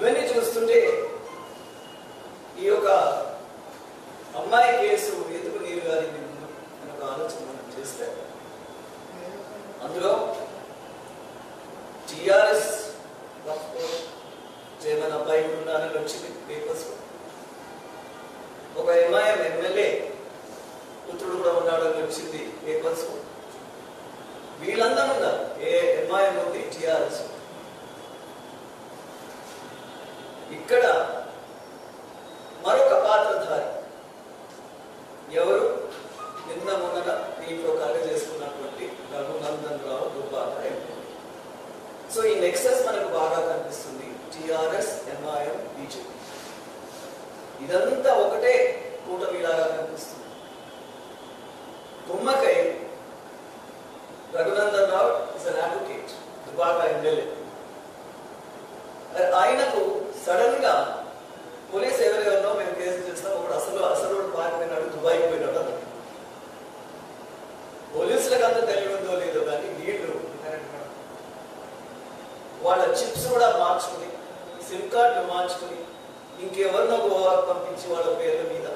ఇవన్నీ చూస్తుంటే ఈ యొక్క అమ్మాయి కేసు ఎందుకు నీరు గారింది ముందు అని ఒక ఆలోచన మనం చేస్తే అందులో టిఆర్ఎస్ చైర్మన్ అబ్బాయి ఉన్నారని వచ్చింది పేపర్స్. ఒక ఎంఐఎం ఎమ్మెల్యే పుత్రుడు కూడా ఉన్నాడని వచ్చింది పేపర్స్. వీళ్ళందరూ ఉన్నారు. ఏ ఎంఐఎం ఉంది, టిఆర్ఎస్. ఇక్కడ మరొక పాత్రధారి ఎవరు? నిన్న మొన్న దీంట్లో కలగ చేసుకున్నటువంటి రఘునందన్ రావు దుబ్బాక ఎంపీ. సో ఈ నెక్సస్ మనకు బాగా కనిపిస్తుంది. టిఆర్ఎస్, ఎంఐఎం, బీజేపీ ఇదంతా ఒకటే కూటమిలాగా కనిపిస్తుంది. కుమ్మకై Raghunandan Rao is an advocate, Dubbaka MLA. ఆయనకు సడన్ గా పోలీస్ ఎవరెవరినో మేము కేసు చేస్తాం, ఒకడు అసలు పారిపోయినాడు, దుబాయ్కి పోయినాడు అన్నాడు. పోలీసులకు అంత తెలివి ఉందో లేదో కానీ వీళ్ళు వాళ్ళ చిప్స్ కూడా మార్చుకుని, సిమ్ కార్డులు మార్చుకుని, ఇంకెవరినో గోవాకు పంపించి వాళ్ళ పేర్ల మీద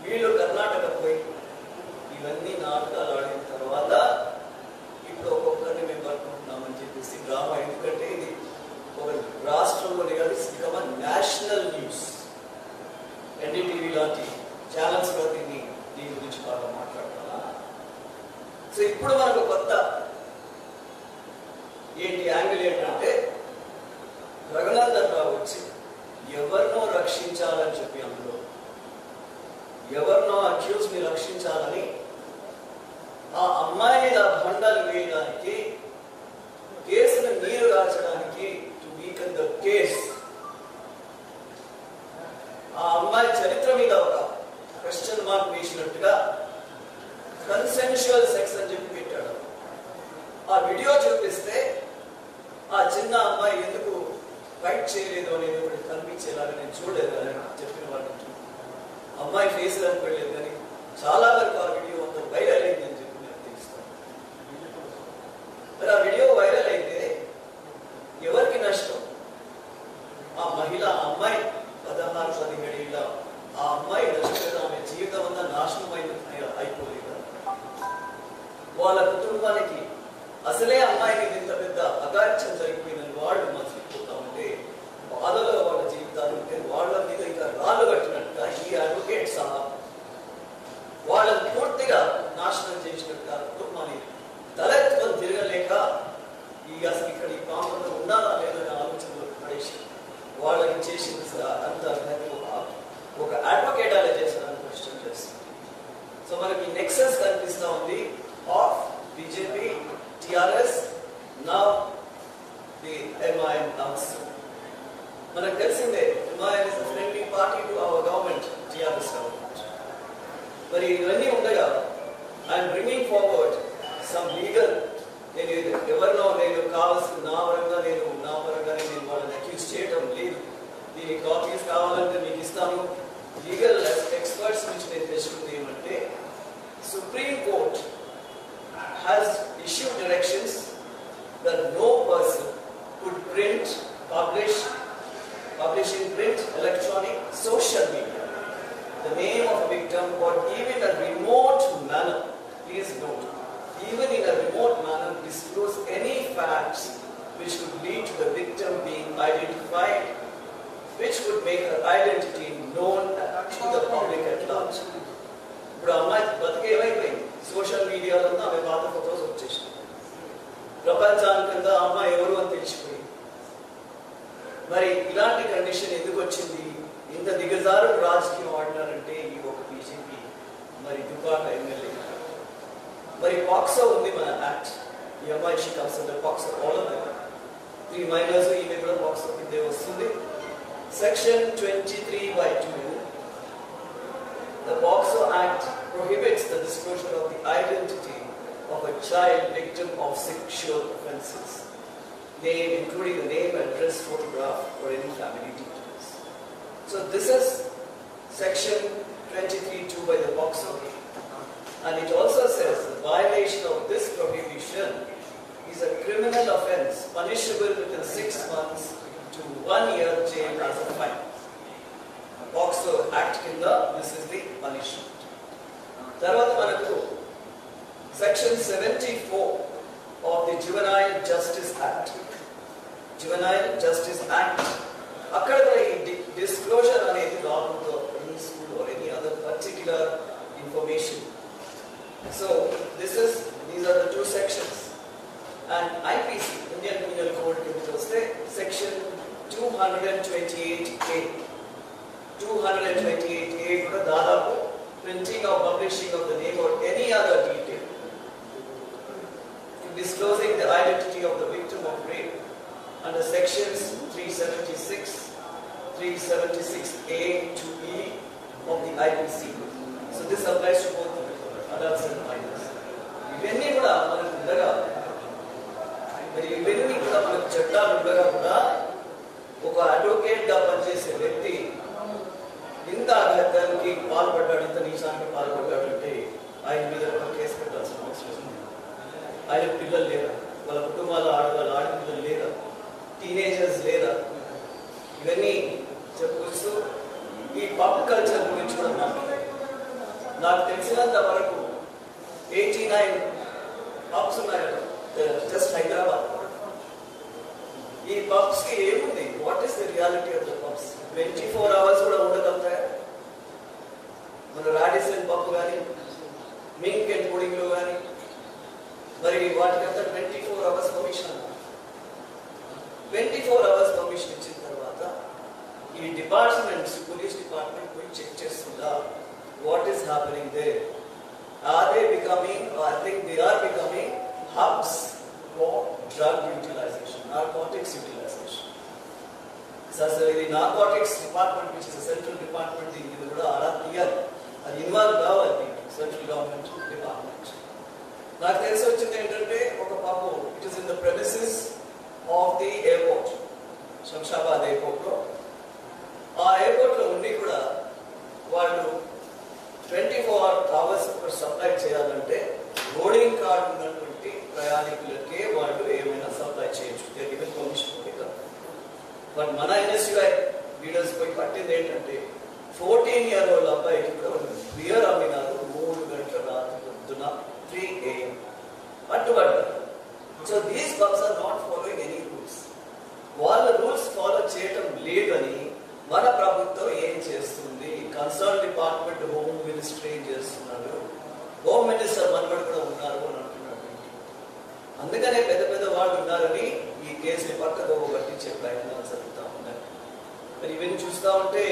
వీళ్ళు కర్ణాటక పోయి ఇవన్నీ నాటకాలు ఆడిన తర్వాత ఇప్పుడు ఒక్కొక్కరిని మేము పట్టుకుంటున్నామని చెప్పేసి డ్రామా. ఎందుకంటే ఇది ఒక రాష్ట్రంలోనే కాదు, ఇక నేషనల్ న్యూస్. ఎన్డీటీవీ లాంటి ఛానల్స్ కూడా దీని గురించి బాగా మాట్లాడుతున్నా. సో ఇప్పుడు మనకు కొత్త యాంగిల్ ఏంటంటే రఘునందన్ రావు వచ్చి ఎవరినో రక్షించాలని చెప్పి, అందులో ఎవరినో అక్యూజ్ ని రక్షించాలని ఆ అమ్మాయి మీద బండలు వేయడానికి, కేసును నీరు రాచడానికి, టు వీకెన్ ద కేస్. ఆ అమ్మాయి చరిత్ర మీద ఒక క్వశ్చన్ మార్క్ వేసినట్టుగా కన్సెన్షువల్ సెక్స్ అని చెప్పి పెట్టాడు. ఆ వీడియో చూపిస్తే ఆ చిన్న అమ్మాయి ఎందుకు ఫైట్ చేయలేదు అనేది ఒకటి కనిపించేలాగా నేను చూడలేదు అని చెప్పిన వాళ్ళకి. అమ్మాయి ఫేస్ కనిపించలేదు కానీ చాలా వరకు ఆ వీడియో అంతా వైరల్ అయిందని చెప్పి నేను తెలుస్తాను. మరి ఆ వీడియో వైరల్ అయితే ఎవరికి నష్టం? ఆ మహిళ, ఆ అమ్మాయి 16-17 ఏళ్ళ ఆ అమ్మాయి నష్టం. ఆమె జీవితం అంతా నాశనం అయిపోలేదు. వాళ్ళ కుటుంబానికి అసలే అమ్మాయికి ఇంత పెద్ద అగాధ్యం జరిగిపోయిందని వాళ్ళు మర్చిపోతా ఉంటే బాధలో వాళ్ళ జీవితాలు ఉంటే వాళ్ళ మీద ఇంకా రాళ్ళు కట్టినట్టుగా ఈ అడ్వకేట్ సహా వాళ్ళని పూర్తిగా నాశనం చేసినట్టుగా కుటుంబాన్ని తలెత్తుకొని తిరగలేక అసలు ఇక్కడ ఈ ప్రాంతంలో ఉండాలా లేదనే ఆలోచనలో పడేసి వాళ్ళకి చేసిన అంత ఒక అడ్వకేట్ అలా చేసిన క్వశ్చన్ చేస్తుంది. సో మనకి నెక్సస్ కనిపిస్తా ఉంది of BJP, TRS, now the MIM also. మనకు తెలిసిందే MIM is a friendly party to our government, TRS government. మరి ఇవన్నీ ఉండగా I'm bringing forward some legal, నేను ఎవరినో నేను కావాల్సిన నా పరంగా నేను వాళ్ళని అక్యూజ్ చేయడం లేదు. దీనికి కాపీస్ కావాలంటే మీకు ఇస్తాను. లీగల్ ఎక్స్పర్ట్స్ నుంచి నేను తెచ్చుకుంది ఏమంటే, supreme court has issued directions that no person could print, publish in print, electronic, social media the name of a victim, or even a remote manner, please note, even in a remote manner disclose any facts which could lead to the victim being identified, which would make her identity known to the public at large. ఇప్పుడు అమ్మాయి బతికే ఏమైపోయింది? Social మీడియాలో ఆమె పాత photos వచ్చేసాయి. ప్రపంచానికంతా అమ్మాయి ఎవరు అని తెలిసిపోయింది. మరి ఇలాంటి కండిషన్ ఎందుకు వచ్చింది? ఇంత దిగజారు రాజకీయం ఆడినారంటే ఈ ఒక బీజేపీ, మరి దుబ్బాక ఎమ్మెల్యే. మరి పాక్సో ఉంది మన యాక్ట్. ఈ అమ్మాయి she comes under POCSO, all of them. 3 minors ఈమె కూడా పాక్సో కిందే వస్తుంది. Section 23/2 the POCSO Act prohibits the disclosure of the identity of a child victim of sexual offences, name including the name, address, photograph, or any family details. So this is section 23(2) by the POCSO, and it also says the violation of this prohibition is a criminal offence punishable within 6 months to 1 year jail as a fine. POCSO Act కింద this is the punishment. తర్వాత మనకు section 74 of the Juvenile Justice Act. Juvenile Justice Act. అక్కడ ఈ disclosure అనేది రాకుండా any school or any other particular information. So these are the two sections. And IPC, Indian Penal Code కిందకి వస్తే section 228A. 228A కూడా దాదాపు printing or publishing of the name or any other detail, disclosing the identity of the victim of rape under sections 376, 376A to E of the IPC. So this applies to both adults and minors. ఇవన్నీ కూడా మనకు ఉండగా మరి ఇవన్నీ కూడా మనకు చట్టాలు ఉండగా కూడా ఒక అడ్వకేట్గా పనిచేసే వ్యక్తి ఇంత అఘాతానికి పాల్పడ్డాడు, ఇంత నీచానికి పాల్పడ్డాడు అంటే ఆయన మీద కూడా కేసు పెట్టాల్సిన అవసరం ఉంది. ఆయన పిల్లలు లేరా, వాళ్ళ కుటుంబాల ఆడపిల్లలు లేరా, టీనేజర్స్ లేరా, ఇవన్నీ చెప్పుకొస్తూ ఈ పబ్ కల్చర్ గురించి కూడా నాకు తెలిసినంత వరకు 89 పబ్స్ ఉన్నాయి జస్ట్ హైదరాబాద్. ఈ పబ్స్ కి ఏముంది? What is the reality of the pubs? 24 hours కూడా ఉండగలుగుతాయా? మన రాడిసన్ పబ్ కానీ మింక్ అండ్ పుడింగ్ లో కానీ మరి వాటికంతా 24 hours పర్మిషన్. 24 hours పర్మిషన్ ఇచ్చిన తర్వాత ఈ డిపార్ట్మెంట్స్, పోలీస్ డిపార్ట్మెంట్ పోయి చెక్ చేస్తుందా what is happening there? Are they becoming, or I think they are becoming hubs for drug utilization, narcotics utilization. So the narcotics department, which is a central department, ఇది కూడా అలా తీయాలి, అది involve కావాలి central government department. నాకు తెలిసి వచ్చింది ఏంటంటే ఒక pub, it is in the premises of the airport, Shamshabad airport లో. ఆ ఎయిర్పోర్ట్ లో ఉండి కూడా వాళ్ళు 24 hours సప్లై చేయాలంటే బోర్డింగ్ కార్డు ఉన్నటువంటి ప్రయాణికులకే వాళ్ళు ఏమైనా సప్లై చేయొచ్చు. పర్మిషన్. బట్ మన NSUI లీడర్స్ పోయి పట్టింది ఏంటంటే 14-year-old అబ్బాయికి కూడా బియర్ అమ్మినారు 3 గంటల రాత్రి పొద్దున 3 AM పట్టుబడ్డారు. So these pubs are not following any rules. వాళ్ళ రూల్స్ ఫాలో చేయటం లేదని మన ప్రభుత్వం ఏం చేస్తుంది? కన్సర్న్ డిపార్ట్మెంట్, హోమ్ మినిస్ట్రీ ఏం చేస్తున్నారు? హోమ్ మినిస్టర్ మనబడి కూడా ఉన్నారు అని అంటున్నాడు. అందుకనే పెద్ద పెద్ద వాళ్ళు ఉన్నారని ఈ కేసుని పక్కదో పట్టించే ప్రయత్నాలు జరుగుతూ ఉన్నాయి. మరి ఇవన్నీ చూస్తూ ఉంటే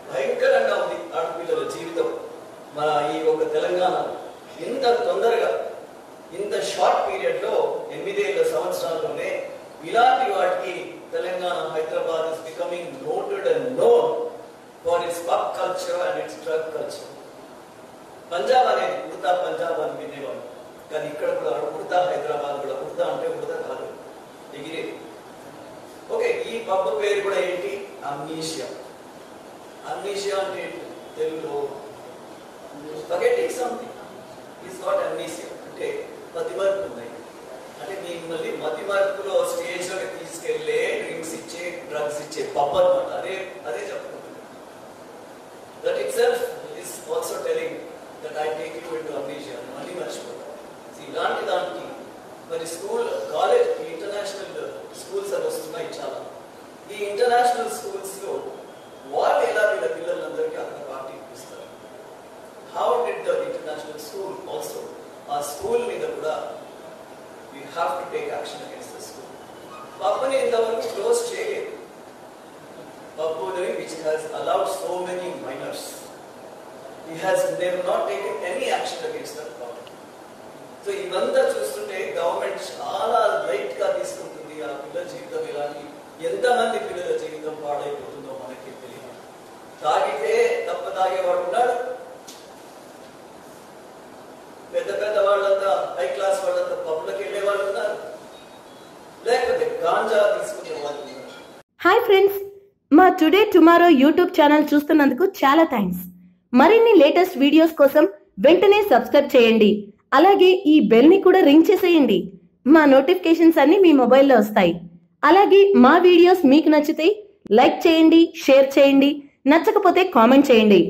భయంకరంగా ఉంది ఆడపిల్లల జీవితం. మన ఈ ఒక తెలంగాణ ఇంత తొందరగా, ఇంత షార్ట్ పీరియడ్ లో 8 సంవత్సరాల్లోనే ఇలాంటి వాటికి Telangana, Hyderabad is becoming noted and known for its pub culture and its drug culture. Punjab అనేది ఉడతా పంజాబ్ అని వినేవాడు, కానీ ఇక్కడ కూడా ఉడతా హైదరాబాద్ కూడా. ఉడతా అంటే ఉడతా కాదు, ఎగిరే. ఓకే, ఈ పబ్ పేరు కూడా ఏంటి? అమ్నీషియా. అమ్నీషియా అంటే తెలుగులో forgetting something is not amnesia. అంటే మతిమరుపు ఉన్నాయి అంటే మిమ్మల్ని మతిమరుపులో స్టేజ్ లోకి తీసుకెళ్లే డ్రింక్స్ ఇచ్చే, డ్రగ్స్ ఇచ్చే పబ్ అనమాట. అదే చెప్పుకుంటుంది. That itself is also telling that I take you into amnesia. మళ్ళీ మర్చిపోతాం. ఇలాంటి దానికి మరి స్కూల్, కాలేజ్, ఇంటర్నేషనల్ స్కూల్స్ అని వస్తున్నాయి చాలా. ఈ ఇంటర్నేషనల్ స్కూల్స్ లో వాళ్ళు ఎలా వీళ్ళ పిల్లలందరికీ అక్కడ పార్టీ ఇస్తారు? How did the international school also? ఆ స్కూల్ మీద కూడా we have to take action against the school. Pappani ఇంతవరకు క్లోజ్ చేయలేదు. Pappuni, which has allowed so many minors, he has never not taken any action against that problem. So ఇవంతా చూస్తుంటే government చాలా light గా తీసుకుంటుంది. ఆ పిల్లల జీవితం ఇలాంటి ఎంతమంది పిల్లల జీవితం పాడైపోతుందో మనకి తెలియదు. తాగితే తప్ప తాగేవాడు ఉన్నాడు, పెద్ద పెద్ద వాళ్ళంతా, హై క్లాస్ వాళ్ళంతా పబ్లకు వెళ్ళే వాళ్ళు ఉన్నారు, లేకపోతే గాంజా తీసుకునే వాళ్ళు ఉన్నారు. హాయ్ ఫ్రెండ్స్, మా టుడే టుమారో యూట్యూబ్ ఛానల్ చూస్తున్నందుకు చాలా థ్యాంక్స్. మరిన్ని లేటెస్ట్ వీడియోస్ కోసం వెంటనే సబ్స్క్రైబ్ చేయండి. అలాగే ఈ బెల్ ని కూడా రింగ్ చేసేయండి. మా నోటిఫికేషన్స్ అన్ని మీ మొబైల్లో వస్తాయి. అలాగే మా వీడియోస్ మీకు నచ్చితే లైక్ చేయండి, షేర్ చేయండి, నచ్చకపోతే కామెంట్ చేయండి.